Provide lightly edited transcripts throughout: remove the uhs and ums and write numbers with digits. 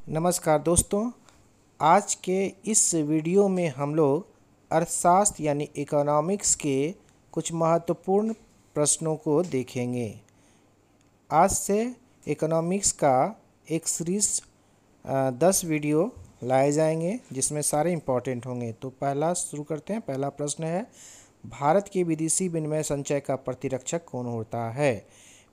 नमस्कार दोस्तों। आज के इस वीडियो में हम लोग अर्थशास्त्र यानी इकोनॉमिक्स के कुछ महत्वपूर्ण प्रश्नों को देखेंगे। आज से इकोनॉमिक्स का एक सीरीज 10 वीडियो लाए जाएंगे जिसमें सारे इम्पोर्टेंट होंगे। तो पहला शुरू करते हैं। पहला प्रश्न है, भारत के विदेशी विनिमय संचय का प्रतिरक्षक कौन होता है?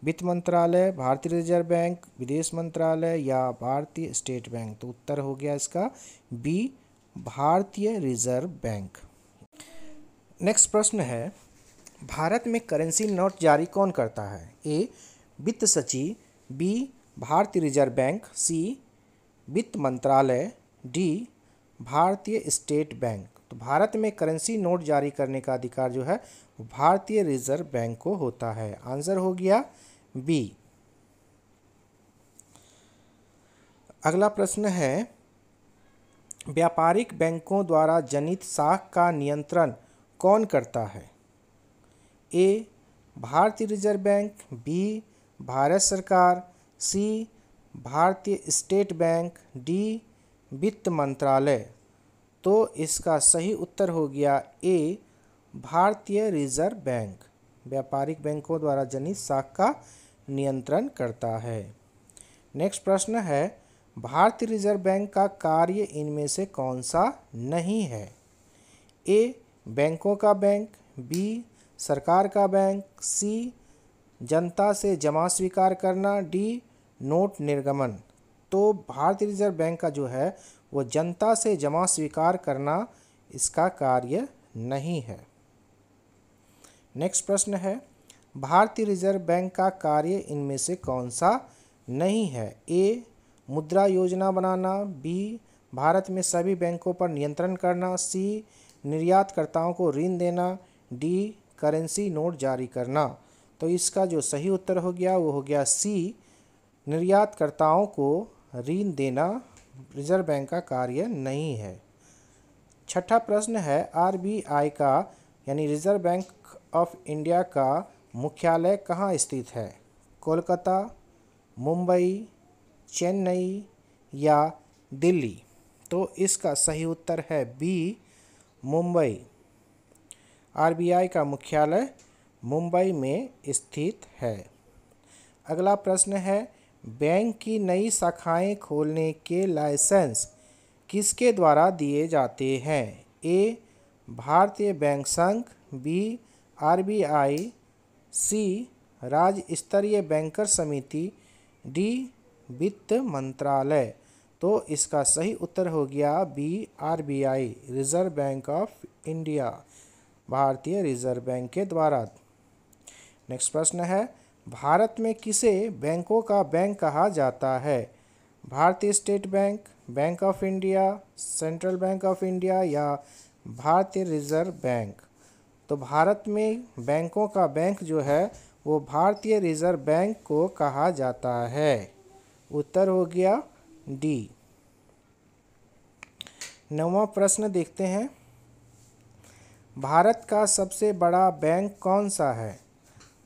वित्त मंत्रालय, भारतीय रिजर्व बैंक, विदेश मंत्रालय या भारतीय स्टेट बैंक? तो उत्तर हो गया इसका बी, भारतीय रिजर्व बैंक। नेक्स्ट प्रश्न है, भारत में करेंसी नोट जारी कौन करता है? ए, वित्त सचिव, बी, भारतीय रिजर्व बैंक, सी, वित्त मंत्रालय, डी, भारतीय स्टेट बैंक? तो भारत में करेंसी नोट जारी करने का अधिकार जो है वो भारतीय रिजर्व बैंक को होता है। आंसर हो गया बी। अगला प्रश्न है, व्यापारिक बैंकों द्वारा जनित साख का नियंत्रण कौन करता है? ए, भारतीय रिजर्व बैंक, बी, भारत सरकार, सी, भारतीय स्टेट बैंक, डी, वित्त मंत्रालय? तो इसका सही उत्तर हो गया ए, भारतीय रिजर्व बैंक व्यापारिक बैंकों द्वारा जनित साख का नियंत्रण करता है। नेक्स्ट प्रश्न है, भारतीय रिजर्व बैंक का कार्य इनमें से कौन सा नहीं है? ए, बैंकों का बैंक, बी, सरकार का बैंक, सी, जनता से जमा स्वीकार करना, डी, नोट निर्गमन? तो भारतीय रिजर्व बैंक का जो है वो जनता से जमा स्वीकार करना इसका कार्य नहीं है। नेक्स्ट प्रश्न है, भारतीय रिजर्व बैंक का कार्य इनमें से कौन सा नहीं है? ए, मुद्रा योजना बनाना, बी, भारत में सभी बैंकों पर नियंत्रण करना, सी, निर्यातकर्ताओं को ऋण देना, डी, करेंसी नोट जारी करना? तो इसका जो सही उत्तर हो गया वो हो गया सी, निर्यातकर्ताओं को ऋण देना रिजर्व बैंक का कार्य नहीं है। छठा प्रश्न है, आरबीआई का यानी रिजर्व बैंक ऑफ इंडिया का मुख्यालय कहाँ स्थित है? कोलकाता, मुंबई, चेन्नई या दिल्ली? तो इसका सही उत्तर है बी, मुंबई। आरबीआई का मुख्यालय मुंबई में स्थित है। अगला प्रश्न है, बैंक की नई शाखाएं खोलने के लाइसेंस किसके द्वारा दिए जाते हैं? ए, भारतीय बैंक संघ, बी, आरबीआई, सी, राज्य स्तरीय बैंकर समिति, डी, वित्त मंत्रालय? तो इसका सही उत्तर हो गया B, RBI, reserve bank of India, भारतीय रिजर्व बैंक के द्वारा। नेक्स्ट प्रश्न है, भारत में किसे बैंकों का बैंक कहा जाता है? भारतीय state bank, bank of India, central bank of India या भारतीय रिजर्व बैंक? तो भारत में बैंकों का बैंक जो है वो भारतीय रिजर्व बैंक को कहा जाता है। उत्तर हो गया डी। नौवां प्रश्न देखते हैं, भारत का सबसे बड़ा बैंक कौन सा है?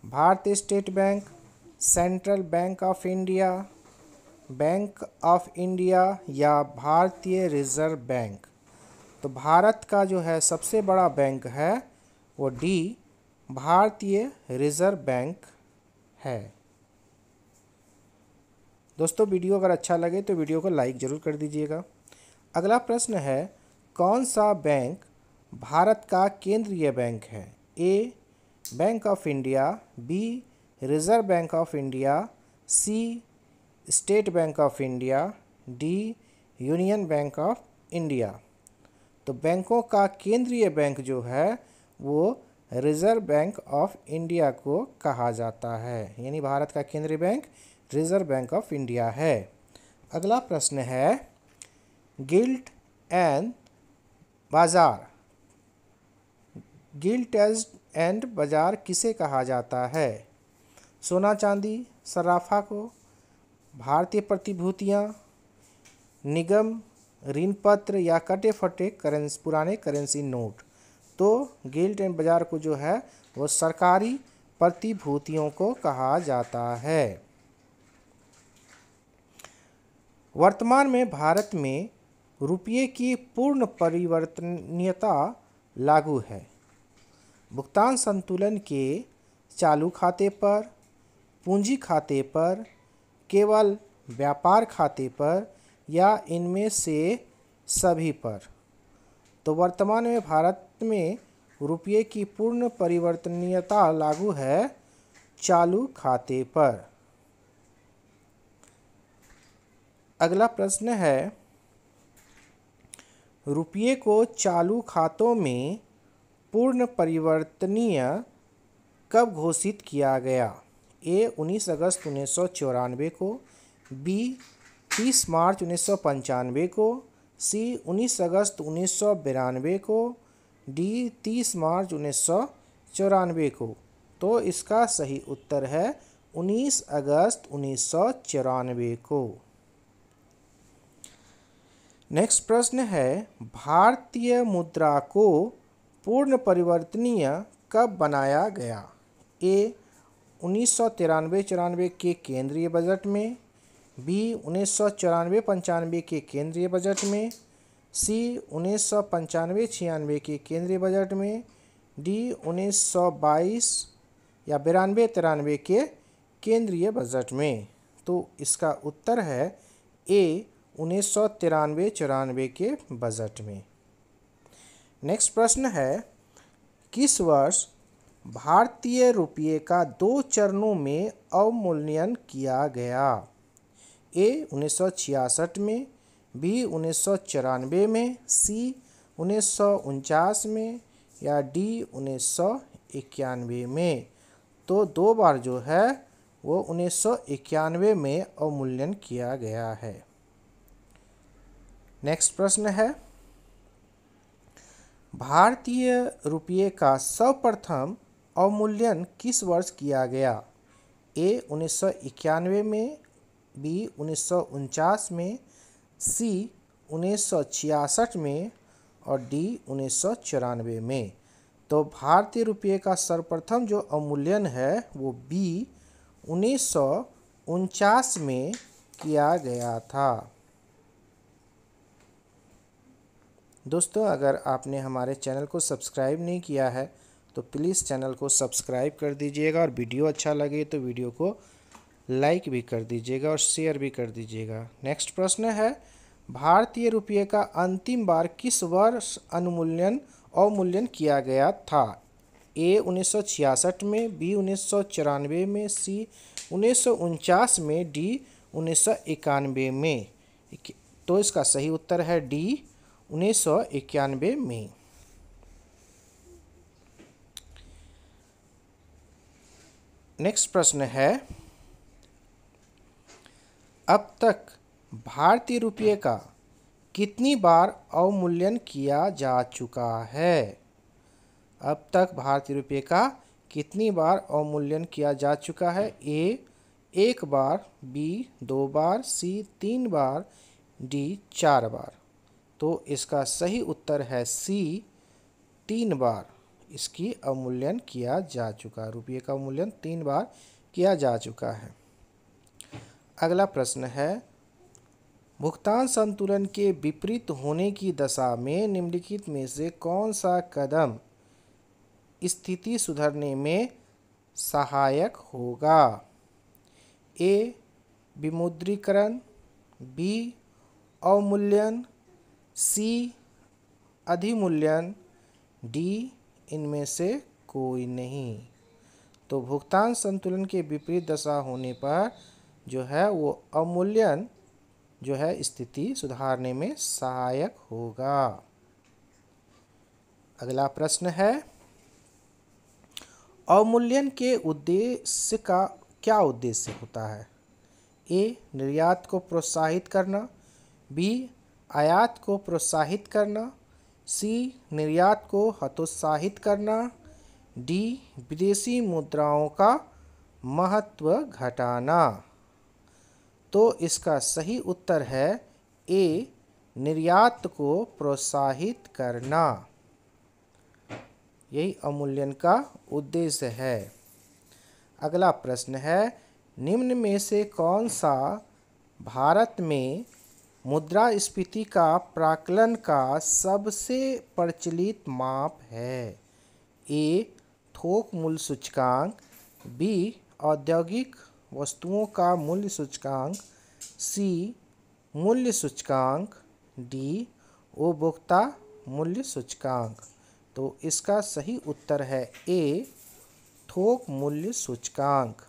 भारतीय state bank, central bank of India, bank of India या भारतीय रिजर्व बैंक? तो भारत का जो है सबसे बड़ा बैंक है वो डी, भारतीय रिजर्व बैंक है। दोस्तों वीडियो अगर अच्छा लगे तो वीडियो को लाइक ज़रूर कर दीजिएगा। अगला प्रश्न है, कौन सा बैंक भारत का केंद्रीय बैंक है? A, Bank of India, B, Reserve bank of India, C, State Bank of India, D, Union Bank of India? तो बैंकों का केंद्रीय बैंक जो है वो रिजर्व बैंक ऑफ इंडिया को कहा जाता है, यानी भारत का केंद्रीय bank reserve bank of India है। अगला प्रश्न है, गिल्ट एंड बाजार, गिल्ट एंड बाजार किसे कहा जाता है? सोना चांदी, सराफा को, भारतीय प्रतिभूतियाँ, निगम, ऋण पत्र या कटे फटे पुराने करेंसी नोट? तो गिल्ट एंड बाजार को जो है वो सरकारी प्रतिभूतियों को कहा जाता है। वर्तमान में भारत में रुपये की पूर्ण परिवर्तनीयता लागू है। भुगतान संतुलन के चालू खाते पर, पूंजी खाते पर, केवल व्यापार खाते पर या इनमें से सभी पर। तो वर्तमान में भारत में रुपये की पूर्ण परिवर्तनीयता लागू है चालू खाते पर। अगला प्रश्न है, रुपये को चालू खातों में पूर्ण परिवर्तनीय कब घोषित किया गया? ए 19 अगस्त 1994 को, बी 30 मार्च 1995 को, सी 19 अगस्त 1992 को, डी 30 मार्च 1994 को। तो इसका सही उत्तर है 19 अगस्त 1994 को। नेक्स्ट प्रश्न है, भारतीय मुद्रा को पूर्ण परिवर्तनीय कब बनाया गया? ए 1993-94 के केंद्रीय बजट में, बी 1994-95 के केंद्रीय बजट में, सी 1995-96 के केंद्रीय बजट में, डी 1922 या 92-93 के केंद्रीय बजट में। तो इसका उत्तर है ए 1993-94 के बजट में। नेक्स्ट प्रश्न है, किस वर्ष भारतीय रुपये का 2 चरणों में अवमूल्यन किया गया? ए 1966 में, बी 1994 में, सी 1949 में या डी 1991 में। तो 2 बार जो है वो 1991 में अवमूल्यन किया गया है। नेक्स्ट प्रश्न है, भारतीय रुपये का सर्वप्रथम अवमूल्यन किस वर्ष किया गया? ए 1991 में, बी 1949 में, सी 1966 में और डी 1994 में। तो भारतीय रुपये का सर्वप्रथम जो अवमूल्यन है वो बी 1949 में किया गया था। दोस्तों, अगर आपने हमारे चैनल को सब्सक्राइब नहीं किया है तो प्लीज़ चैनल को सब्सक्राइब कर दीजिएगा और वीडियो अच्छा लगे तो वीडियो को लाइक भी कर दीजिएगा और शेयर भी कर दीजिएगा। नेक्स्ट प्रश्न है, भारतीय रुपये का अंतिम बार किस वर्ष अवमूल्यन किया गया था? ए 1966 में, बी 1994 में, सी 1949 में, डी 1991 में। तो इसका सही उत्तर है डी 1991 में। नेक्स्ट प्रश्न है, अब तक भारतीय रुपये का कितनी बार अवमूल्यन किया जा चुका है? अब तक भारतीय रुपये का कितनी बार अवमूल्यन किया जा चुका है? ए 1 बार, बी 2 बार, सी 3 बार, डी 4 बार। तो इसका सही उत्तर है सी 3 बार इसकी अवमूल्यन किया जा चुका। रुपये का अवमूल्यन 3 बार किया जा चुका है। अगला प्रश्न है, भुगतान संतुलन के विपरीत होने की दशा में निम्नलिखित में से कौन सा कदम स्थिति सुधरने में सहायक होगा? ए विमुद्रीकरण, बी अवमूल्यन, सी अधिमूल्यन, डी इनमें से कोई नहीं। तो भुगतान संतुलन के विपरीत दशा होने पर जो है वो अवमूल्यन जो है स्थिति सुधारने में सहायक होगा। अगला प्रश्न है, अवमूल्यन के उद्देश्य का क्या उद्देश्य होता है? ए निर्यात को प्रोत्साहित करना, बी आयात को प्रोत्साहित करना, सी निर्यात को हतोत्साहित करना, डी विदेशी मुद्राओं का महत्व घटाना। तो इसका सही उत्तर है ए निर्यात को प्रोत्साहित करना। यही अवमूल्यन का उद्देश्य है। अगला प्रश्न है, निम्न में से कौन सा भारत में मुद्रास्फीति का प्राक्कलन का सबसे प्रचलित माप है। ए थोक मूल्य सूचकांक, बी औद्योगिक वस्तुओं का मूल्य सूचकांक, सी मूल्य सूचकांक, डी उपभोक्ता मूल्य सूचकांक। तो इसका सही उत्तर है ए थोक मूल्य सूचकांक।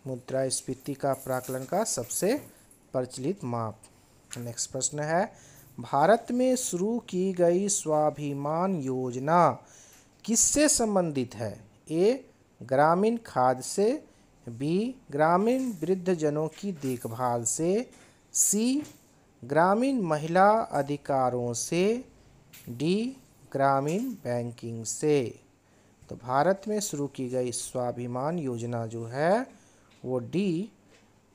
मुद्रास्फीति का प्राक्कलन का सबसे प्रचलित माप। नेक्स्ट प्रश्न है, भारत में शुरू की गई स्वाभिमान योजना किससे संबंधित है? ए ग्रामीण खाद्य से, बी ग्रामीण वृद्धजनों की देखभाल से, सी ग्रामीण महिला अधिकारों से, डी ग्रामीण बैंकिंग से। तो भारत में शुरू की गई स्वाभिमान योजना जो है वो डी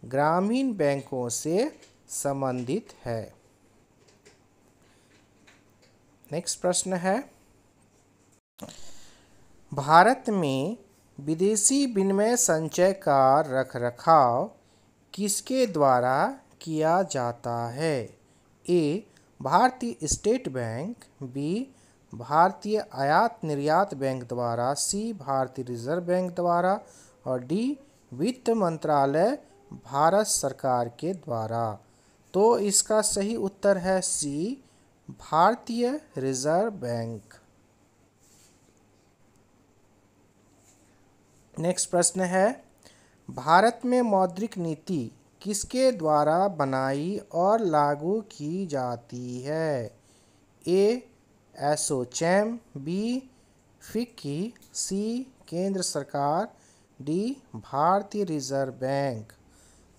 ग्रामीण बैंकों से संबंधित है। नेक्स्ट प्रश्न है, भारत में विदेशी विनिमय संचय का रखरखाव किसके द्वारा किया जाता है? ए भारतीय स्टेट बैंक, बी भारतीय आयात निर्यात बैंक द्वारा, सी भारतीय रिजर्व बैंक द्वारा और डी वित्त मंत्रालय भारत सरकार के द्वारा। तो इसका सही उत्तर है सी भारतीय रिजर्व बैंक। नेक्स्ट प्रश्न है, भारत में मौद्रिक नीति किसके द्वारा बनाई और लागू की जाती है? ए एसोचैम, बी फिक्की, सी केंद्र सरकार, डी भारतीय रिजर्व बैंक।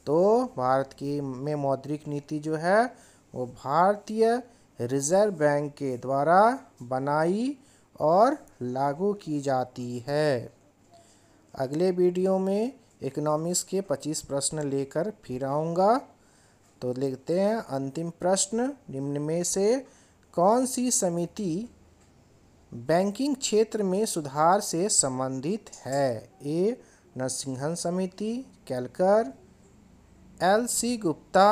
तो भारत की में मौद्रिक नीति जो है वो भारतीय रिजर्व बैंक के द्वारा बनाई और लागू की जाती है। अगले वीडियो में इकोनॉमिक्स के 25 प्रश्न लेकर फिर आऊँगा। तो लिखते हैं अंतिम प्रश्न, निम्न में से कौन सी समिति बैंकिंग क्षेत्र में सुधार से संबंधित है? ए नरसिंहन समिति, केलकर, एल.सी. गुप्ता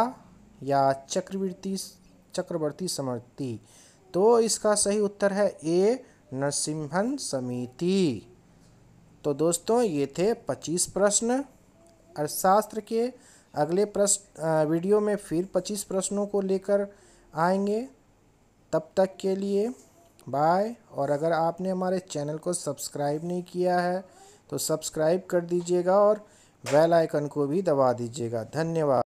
या चक्रवर्ती समिति। तो इसका सही उत्तर है ए नरसिंहन समिति। तो दोस्तों ये थे 25 प्रश्न अर्थशास्त्र के। अगले वीडियो में फिर 25 प्रश्नों को लेकर आएंगे। तब तक के लिए बाय। और अगर आपने हमारे चैनल को सब्सक्राइब नहीं किया है तो सब्सक्राइब कर दीजिएगा और बेल आइकन को भी दबा दीजिएगा। धन्यवाद।